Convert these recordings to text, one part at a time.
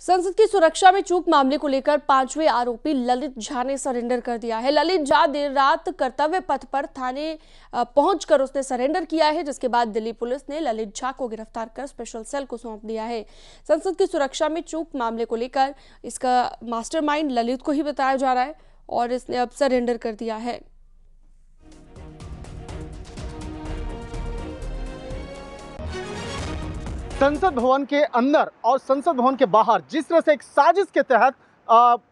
संसद की सुरक्षा में चूक मामले को लेकर पांचवें आरोपी ललित झा ने सरेंडर कर दिया है। ललित झा देर रात कर्तव्य पथ पर थाने पहुंचकर उसने सरेंडर किया है, जिसके बाद दिल्ली पुलिस ने ललित झा को गिरफ्तार कर स्पेशल सेल को सौंप दिया है। संसद की सुरक्षा में चूक मामले को लेकर इसका मास्टरमाइंड ललित को ही बताया जा रहा है और इसने अब सरेंडर कर दिया है। संसद भवन के अंदर और संसद भवन के बाहर जिस तरह से एक साजिश के तहत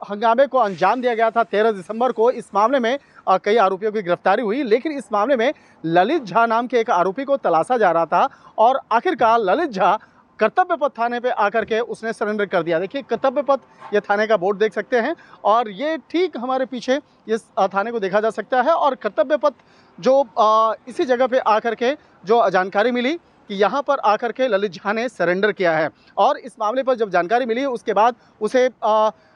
हंगामे को अंजाम दिया गया था 13 दिसंबर को, इस मामले में कई आरोपियों की गिरफ्तारी हुई, लेकिन इस मामले में ललित झा नाम के एक आरोपी को तलाशा जा रहा था और आखिरकार ललित झा कर्तव्य पथ थाने पे आकर के उसने सरेंडर कर दिया। देखिए, कर्तव्य पथ ये थाने का बोर्ड देख सकते हैं और ये ठीक हमारे पीछे इस थाने को देखा जा सकता है। और कर्तव्य पथ जो इसी जगह पे आकर के जो जानकारी मिली कि यहाँ पर आकर के ललित झा ने सरेंडर किया है और इस मामले पर जब जानकारी मिली उसके बाद उसे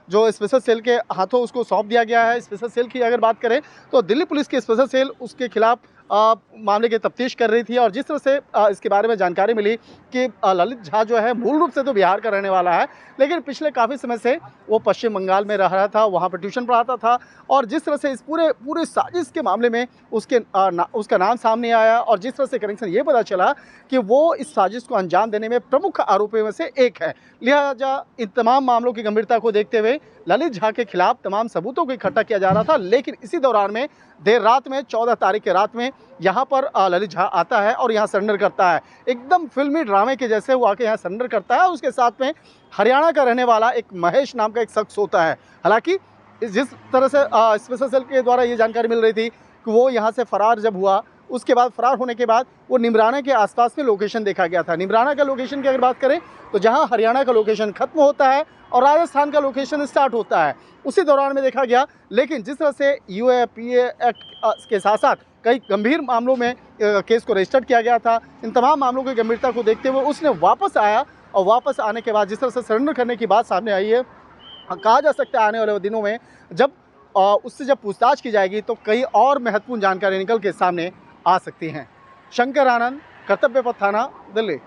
जो स्पेशल सेल के हाथों उसको सौंप दिया गया है। स्पेशल सेल की अगर बात करें तो दिल्ली पुलिस की स्पेशल सेल उसके खिलाफ मामले की तफ्तीश कर रही थी और जिस तरह से इसके बारे में जानकारी मिली कि ललित झा जो है मूल रूप से तो बिहार का रहने वाला है, लेकिन पिछले काफ़ी समय से वो पश्चिम बंगाल में रह रहा था, वहाँ पर ट्यूशन पढ़ाता था और जिस तरह से इस पूरे साजिश के मामले में उसका नाम सामने आया और जिस तरह से कनेक्शन ये पता चला कि वो इस साजिश को अंजाम देने में प्रमुख आरोपियों में से एक है। लिहाजा इन तमाम मामलों की गंभीरता को देखते हुए ललित झा के खिलाफ तमाम सबूतों को इकट्ठा किया जा रहा था, लेकिन इसी दौरान में देर रात में 14 तारीख के रात में यहाँ पर ललित झा आता है और यहाँ सरेंडर करता है। एकदम फिल्मी ड्रामे के जैसे वो आके यहाँ सरेंडर करता है और उसके साथ में हरियाणा का रहने वाला एक महेश नाम का एक शख्स होता है। हालांकि जिस तरह से स्पेशल सेल के द्वारा ये जानकारी मिल रही थी कि वो यहाँ से फरार जब हुआ, उसके बाद फरार होने के बाद वो निमराना के आसपास में लोकेशन देखा गया था। निमराना का लोकेशन की अगर बात करें तो जहां हरियाणा का लोकेशन खत्म होता है और राजस्थान का लोकेशन स्टार्ट होता है, उसी दौरान में देखा गया। लेकिन जिस तरह से यूएपीए एक्ट के साथ साथ कई गंभीर मामलों में केस को रजिस्टर्ड किया गया था, इन तमाम मामलों की गंभीरता को देखते हुए उसने वापस आया और वापस आने के बाद जिस तरह से सरेंडर करने की बात सामने आई है, कहा जा सकता है आने वाले दिनों में जब उससे जब पूछताछ की जाएगी तो कई और महत्वपूर्ण जानकारी निकल के सामने आ सकती हैं। शंकर आनंद, कर्तव्य पथ थाना, दिल्ली।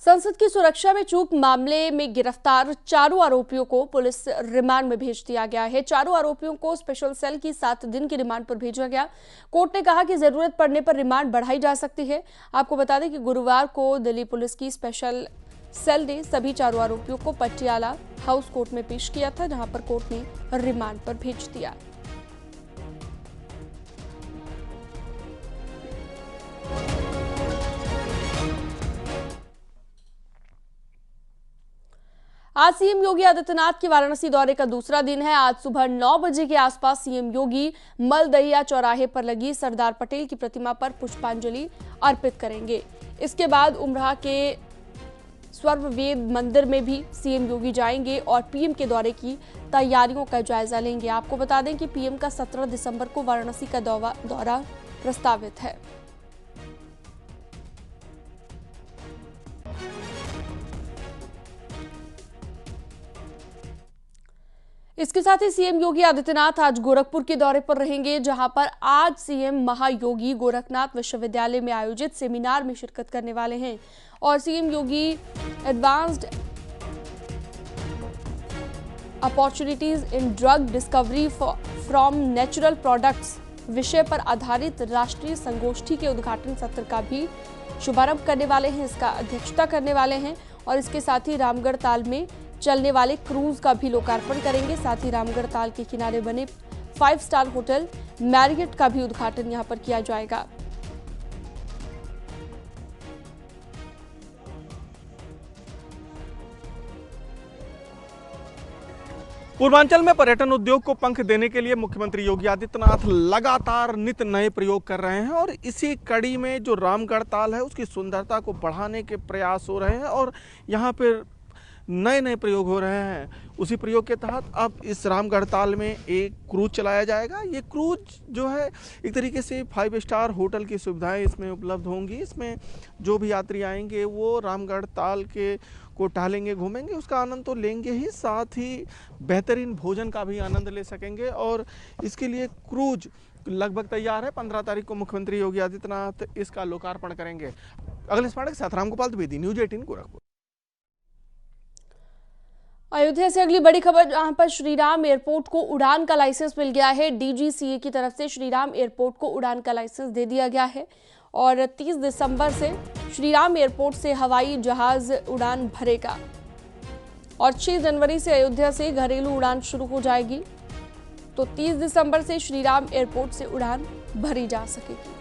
संसद की सुरक्षा में चूक मामले में गिरफ्तार चारों आरोपियों को पुलिस रिमांड में भेज दिया गया है। चारों आरोपियों को स्पेशल सेल की 7 दिन की रिमांड पर भेजा गया। कोर्ट ने कहा कि जरूरत पड़ने पर रिमांड बढ़ाई जा सकती है। आपको बता दें कि गुरुवार को दिल्ली पुलिस की स्पेशल सेल ने सभी चारों आरोपियों को पटियाला हाउस कोर्ट में पेश किया था, जहां पर कोर्ट ने रिमांड पर भेज दिया। आज सीएम योगी आदित्यनाथ के वाराणसी दौरे का दूसरा दिन है। आज सुबह 9 बजे के आसपास सीएम योगी मलदहिया चौराहे पर लगी सरदार पटेल की प्रतिमा पर पुष्पांजलि अर्पित करेंगे। इसके बाद उमराह के स्वर्ववेद मंदिर में भी सीएम योगी जाएंगे और पीएम के दौरे की तैयारियों का जायजा लेंगे। आपको बता दें कि पीएम का 17 दिसंबर को वाराणसी का दौरा प्रस्तावित है। इसके साथ ही सीएम योगी आदित्यनाथ आज गोरखपुर के दौरे पर रहेंगे, जहां पर आज सीएम महायोगी गोरखनाथ विश्वविद्यालय में आयोजित सेमिनार में शिरकत करने वाले हैं और CM Yogi advanced opportunities in drug discovery from natural products विषय पर आधारित राष्ट्रीय संगोष्ठी के उद्घाटन सत्र का भी शुभारंभ करने वाले हैं, इसका अध्यक्षता करने वाले हैं और इसके साथ ही रामगढ़ ताल में चलने वाले क्रूज का भी लोकार्पण करेंगे। साथ ही रामगढ़ ताल के किनारे बने 5 स्टार होटल मैरियट का भी उद्घाटन यहां पर किया जाएगा। पूर्वांचल में पर्यटन उद्योग को पंख देने के लिए मुख्यमंत्री योगी आदित्यनाथ लगातार नित नए प्रयोग कर रहे हैं और इसी कड़ी में जो रामगढ़ ताल है उसकी सुंदरता को बढ़ाने के प्रयास हो रहे हैं और यहाँ पर नए नए प्रयोग हो रहे हैं। उसी प्रयोग के तहत अब इस रामगढ़ ताल में एक क्रूज चलाया जाएगा। ये क्रूज जो है एक तरीके से 5 स्टार होटल की सुविधाएं इसमें उपलब्ध होंगी। इसमें जो भी यात्री आएंगे वो रामगढ़ ताल के को टहलेंगे, घूमेंगे, उसका आनंद तो लेंगे ही, साथ ही बेहतरीन भोजन का भी आनंद ले सकेंगे और इसके लिए क्रूज लगभग तैयार है। 15 तारीख को मुख्यमंत्री योगी आदित्यनाथ इसका लोकार्पण करेंगे। अगले स्मारक के साथ रामगोपाल द्विवेदी, न्यूज़ 18 गोरखपुर। अयोध्या से अगली बड़ी खबर, जहां पर श्रीराम एयरपोर्ट को उड़ान का लाइसेंस मिल गया है। डीजीसीए की तरफ से श्रीराम एयरपोर्ट को उड़ान का लाइसेंस दे दिया गया है और 30 दिसंबर से श्रीराम एयरपोर्ट से हवाई जहाज उड़ान भरेगा और 6 जनवरी से अयोध्या से घरेलू उड़ान शुरू हो जाएगी। तो 30 दिसंबर से श्रीराम एयरपोर्ट से उड़ान भरी जा सकेगी।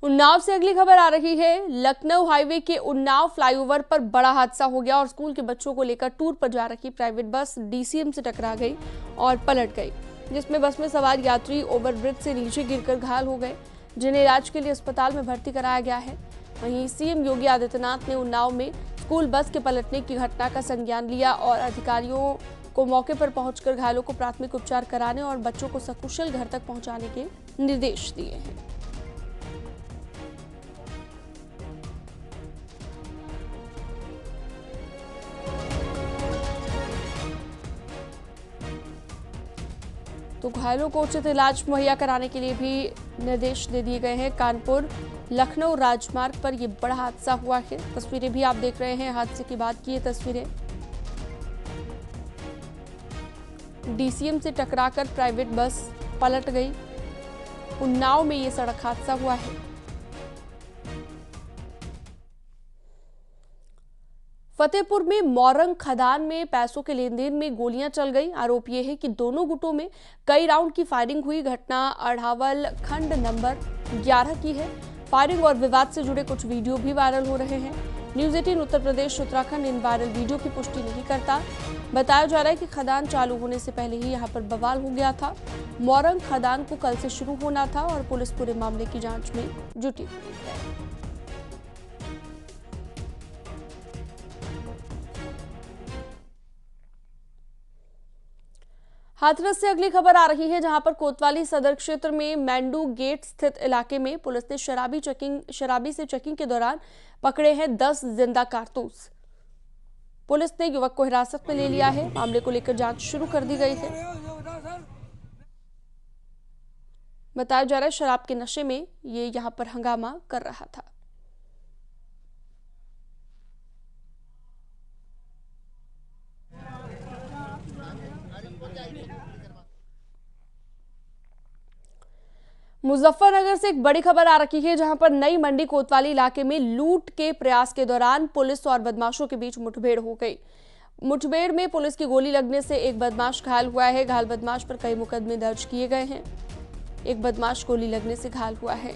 उन्नाव से अगली खबर आ रही है। लखनऊ हाईवे के उन्नाव फ्लाईओवर पर बड़ा हादसा हो गया और स्कूल के बच्चों को लेकर टूर पर जा रही प्राइवेट बस डीसीएम से टकरा गई और पलट गई, जिसमें बस में सवार यात्री ओवरब्रिज से नीचे गिरकर घायल हो गए, जिन्हें इलाज के लिए अस्पताल में भर्ती कराया गया है। वहीं सीएम योगी आदित्यनाथ ने उन्नाव में स्कूल बस के पलटने की घटना का संज्ञान लिया और अधिकारियों को मौके पर पहुंचकर घायलों को प्राथमिक उपचार कराने और बच्चों को सकुशल घर तक पहुंचाने के निर्देश दिए हैं। तो घायलों को उचित इलाज मुहैया कराने के लिए भी निर्देश दे दिए गए हैं। कानपुर लखनऊ राजमार्ग पर यह बड़ा हादसा हुआ है। तस्वीरें भी आप देख रहे हैं, हादसे के बाद की ये तस्वीरें। डीसीएम से टकराकर प्राइवेट बस पलट गई। उन्नाव में ये सड़क हादसा हुआ है। फतेहपुर में मोरंग खदान में पैसों के लेन देन में गोलियां चल गई। आरोप यह है कि दोनों गुटों में कई राउंड की फायरिंग हुई। घटना अढ़ावल खंड नंबर 11 की है। फायरिंग और विवाद से जुड़े कुछ वीडियो भी वायरल हो रहे हैं। न्यूज़ 18 उत्तर प्रदेश उत्तराखंड इन वायरल वीडियो की पुष्टि नहीं करता। बताया जा रहा है कि खदान चालू होने से पहले ही यहां पर बवाल हो गया था। मोरंग खदान को कल से शुरू होना था और पुलिस पूरे मामले की जांच में जुटी हुई है। हाथरस से अगली खबर आ रही है, जहां पर कोतवाली सदर क्षेत्र में मैंडू गेट स्थित इलाके में पुलिस ने शराबी से चेकिंग के दौरान पकड़े हैं 10 जिंदा कारतूस। पुलिस ने युवक को हिरासत में ले लिया है। मामले को लेकर जांच शुरू कर दी गई है। बताया जा रहा है शराब के नशे में ये यहां पर हंगामा कर रहा था। मुजफ्फरनगर से एक बड़ी खबर आ रही है, जहां पर नई मंडी कोतवाली इलाके में लूट के प्रयास के दौरान पुलिस और बदमाशों के बीच मुठभेड़ हो गई। मुठभेड़ में पुलिस की गोली लगने से एक बदमाश घायल हुआ है। घायल बदमाश पर कई मुकदमे दर्ज किए गए हैं। एक बदमाश गोली लगने से घायल हुआ है।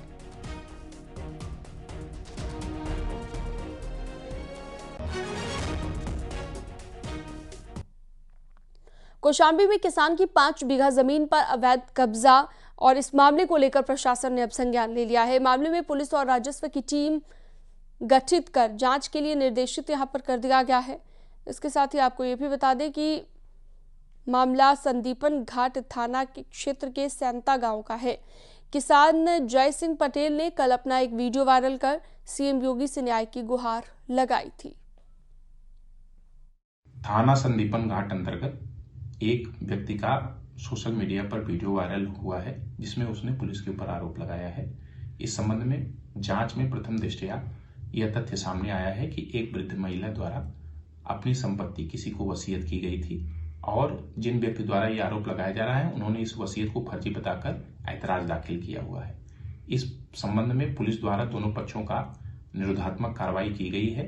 कौशाम्बी में किसान की 5 बीघा जमीन पर अवैध कब्जा और इस मामले को लेकर प्रशासन ने अब संज्ञान ले लिया है। मामले में पुलिस और राजस्व की टीम गठित कर जांच के लिए निर्देशित यहां पर कर दिया गया है। इसके साथ ही आपको ये भी बता दें कि मामला संदीपन घाट थाना के क्षेत्र के सैंता गांव का है। किसान जय सिंह पटेल ने कल अपना एक वीडियो वायरल कर सीएम योगी से न्याय की गुहार लगाई थी। थाना संदीपन घाट अंतर्गत एक व्यक्ति का सोशल मीडिया पर वीडियो वायरल हुआ है, जिसमें उसने पुलिस के ऊपर आरोप लगाया है। इस संबंध में जांच में प्रथम दृष्टया यह तथ्य सामने आया है कि एक वृद्ध महिला द्वारा अपनी संपत्ति किसी को वसीयत की गई थी और जिन व्यक्ति द्वारा यह आरोप लगाया जा रहा है उन्होंने इस वसीयत को फर्जी बताकर ऐतराज दाखिल किया हुआ है। इस संबंध में पुलिस द्वारा दोनों पक्षों का निरोधात्मक कार्रवाई की गई है।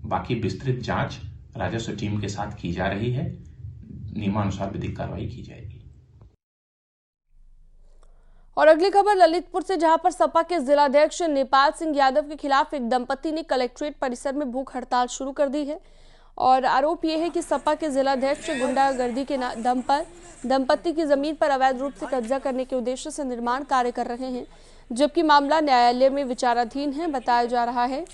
बाकी विस्तृत जांच राजस्व टीम के साथ की जा रही है। नियमानुसार विधिक कार्रवाई की जाएगी। और अगली खबर ललितपुर से, जहां पर सपा के जिलाध्यक्ष नेपाल सिंह यादव के खिलाफ एक दंपति ने कलेक्ट्रेट परिसर में भूख हड़ताल शुरू कर दी है और आरोप यह है कि सपा के जिलाध्यक्ष गुंडागर्दी के दम पर दंपति की जमीन पर अवैध रूप से कब्जा करने के उद्देश्य से निर्माण कार्य कर रहे हैं, जबकि मामला न्यायालय में विचाराधीन है। बताया जा रहा है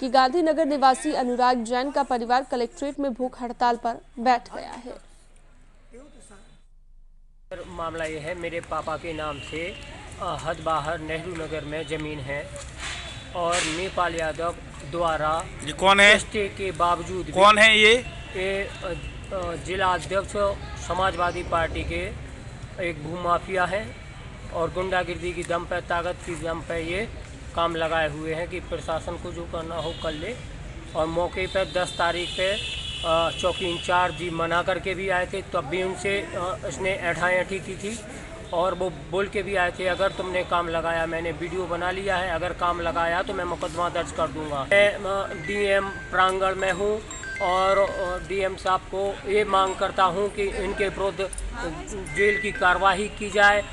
कि गांधीनगर निवासी अनुराग जैन का परिवार कलेक्ट्रेट में भूख हड़ताल पर बैठ गया है। मामला ये है, मेरे पापा के नाम से हद बाहर नेहरू नगर में ज़मीन है और नेपाल यादव द्वारा ये कौन है के बावजूद कौन है ये जिला अध्यक्ष समाजवादी पार्टी के एक भूमाफिया है और गुंडागिर्दी की दम पे, ताकत की दम पे ये काम लगाए हुए हैं कि प्रशासन को जो करना हो कर ले। और मौके पे 10 तारीख पे चौकी इंचार्ज जी मना करके भी आए थे, तब भी उनसे इसने ऐठी की थी और वो बोल के भी आए थे अगर तुमने काम लगाया, मैंने वीडियो बना लिया है, अगर काम लगाया तो मैं मुकदमा दर्ज कर दूंगा। मैं डीएम प्रांगण में हूँ और डीएम साहब को ये मांग करता हूँ कि इनके विरुद्ध जेल की कार्रवाई की जाए।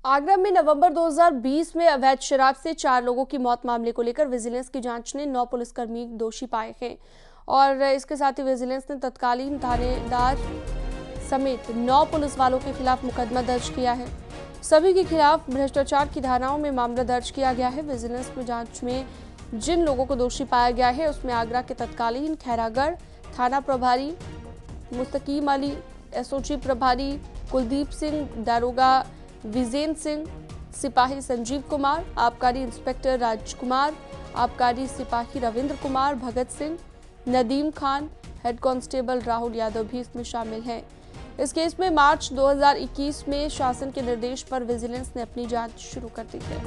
आगरा में नवंबर 2020 में अवैध शराब से 4 लोगों की मौत मामले को लेकर विजिलेंस की जांच ने 9 पुलिसकर्मी दोषी पाए हैं और इसके साथ ही विजिलेंस ने तत्कालीन थानेदार समेत 9 पुलिस वालों के खिलाफ मुकदमा दर्ज किया है। सभी के खिलाफ भ्रष्टाचार की धाराओं में मामला दर्ज किया गया है। विजिलेंस की जांच में जिन लोगों को दोषी पाया गया है उसमें आगरा के तत्कालीन खैरागढ़ थाना प्रभारी मुस्तकीम अली, एसओजी प्रभारी कुलदीप सिंह, दारोगा विजेंद्र सिंह, सिपाही संजीव कुमार, आबकारी इंस्पेक्टर राजकुमार, आबकारी सिपाही रविंद्र कुमार, भगत सिंह, नदीम खान, हेड कांस्टेबल राहुल यादव भी इसमें शामिल हैं। इस केस में मार्च 2021 में शासन के निर्देश पर विजिलेंस ने अपनी जांच शुरू कर दी है।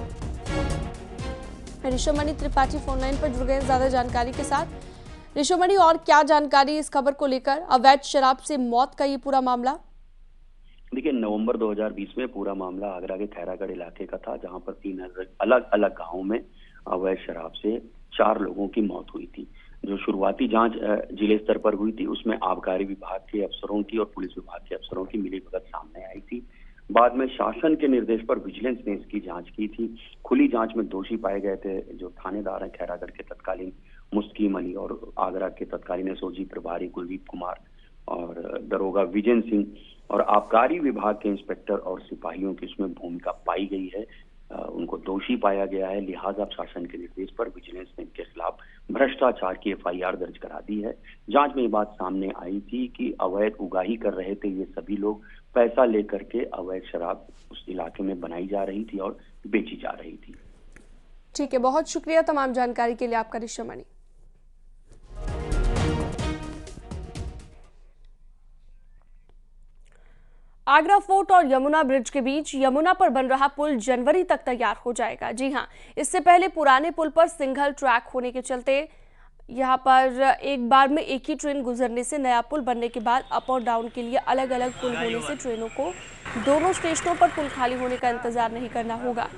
ऋषभमणि त्रिपाठी फोन लाइन पर जुड़ गए ज्यादा जानकारी के साथ। ऋषभमणि, और क्या जानकारी इस खबर को लेकर, अवैध शराब से मौत का ये पूरा मामला? देखिए, नवंबर 2020 में पूरा मामला आगरा के खैरागढ़ इलाके का था, जहां पर 3 अलग अलग गांवों में अवैध शराब से 4 लोगों की मौत हुई थी। जो शुरुआती जांच जिले स्तर पर हुई थी उसमें आबकारी विभाग के अफसरों की और पुलिस विभाग के अफसरों की मिलीभगत सामने आई थी। बाद में शासन के निर्देश पर विजिलेंस ने इसकी जांच की थी। खुली जांच में दोषी पाए गए थे जो थानेदार हैं खैरागढ़ के तत्कालीन मुस्तकीम अली और आगरा के तत्कालीन एसओजी प्रभारी कुलदीप कुमार और दरोगा विजेंद्र सिंह और आबकारी विभाग के इंस्पेक्टर और सिपाहियों की इसमें भूमिका पाई गई है। उनको दोषी पाया गया है, लिहाजा शासन के निर्देश पर विजिलेंस ने इनके खिलाफ भ्रष्टाचार की एफआईआर दर्ज करा दी है। जांच में ये बात सामने आई थी कि अवैध उगाही कर रहे थे ये सभी लोग, पैसा लेकर के अवैध शराब उस इलाके में बनाई जा रही थी और बेची जा रही थी। ठीक है, बहुत शुक्रिया तमाम जानकारी के लिए आपका ऋषभमणि। आगरा फोर्ट और यमुना ब्रिज के बीच यमुना पर बन रहा पुल जनवरी तक तैयार हो जाएगा। जी हां, इससे पहले पुराने पुल पर सिंगल ट्रैक होने के चलते यहां पर एक बार में एक ही ट्रेन गुजरने से नया पुल बनने के बाद अप और डाउन के लिए अलग अलग पुल होने से ट्रेनों को दोनों स्टेशनों पर पुल खाली होने का इंतजार नहीं करना होगा।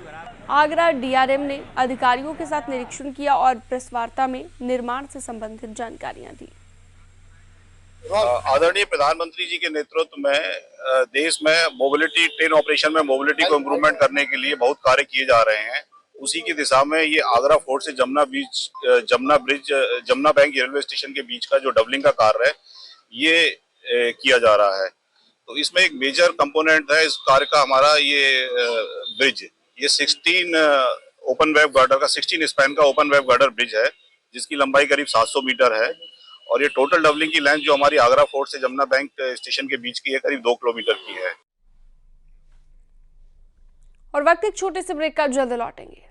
आगरा डीआरएम ने अधिकारियों के साथ निरीक्षण किया और प्रेस वार्ता में निर्माण से संबंधित जानकारियां दी। आदरणीय प्रधानमंत्री जी के नेतृत्व में देश में मोबिलिटी, ट्रेन ऑपरेशन में मोबिलिटी को इम्प्रूवमेंट करने के लिए बहुत कार्य किए जा रहे हैं। उसी की दिशा में ये आगरा फोर्ट से Jamuna bridge, Jamuna bank railway station के बीच का जो डबलिंग का कार्य है ये किया जा रहा है। तो इसमें एक मेजर कंपोनेंट है इस कार्य का हमारा ये ब्रिज, ये 16 ओपन वेब गार्डर का 16 स्पैन का ओपन वेब गार्डर ब्रिज है जिसकी लंबाई करीब 700 मीटर है और ये टोटल डबलिंग की लेंथ जो हमारी आगरा फोर्ट से जमुना बैंक स्टेशन के बीच की है करीब 2 किलोमीटर की है। और वक्त एक छोटे से ब्रेक का, जल्द लौटेंगे।